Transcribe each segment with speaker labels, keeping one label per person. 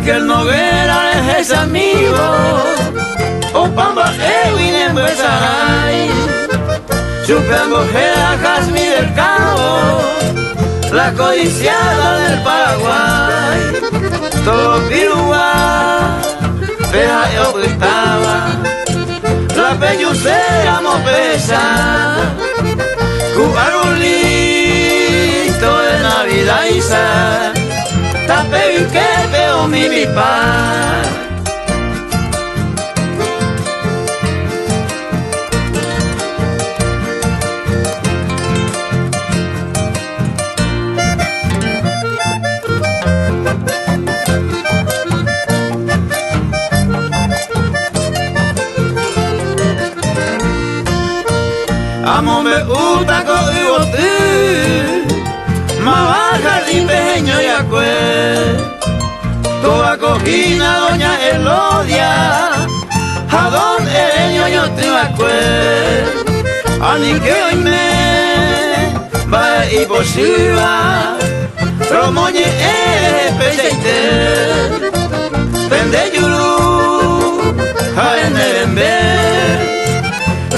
Speaker 1: Raquel Noguera es ese amigo, o Pamba Edwin en Buesaray, Chupengo Gera Jasmine del Cabo, la codiciada del Paraguay, todo Pirúa, Peja y Obristaba, la Pellucera Mopesa, Cubarulito de Navidad Isa, Tapeviquepe o mi pipa. Amo me gusta contigo tú, ma jardín pequeño y acue, toda cojina doña Elodia, a donde el ñoño te acue, ani que hoy me va y posible, romoñe peseite, pende yuru, a en el ember.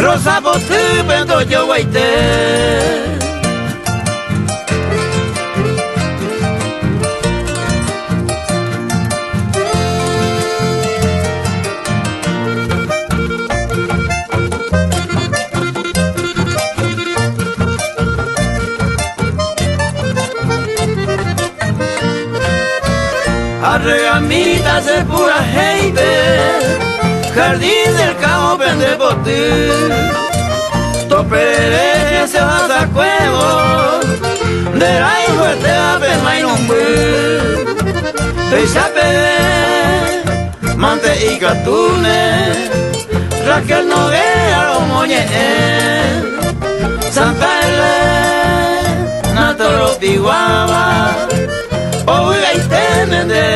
Speaker 1: Rosa botu pento yo guaite. Arregamita se pura gente, Jardín del Cabo pende por ti, Toperere se va a cuevo, de la hijo te va a pema y nombre, te sabe, mante y catune, Raquel Noguera lo moñe, Santa Elena, Natoro Tiguaba, oiga y temende.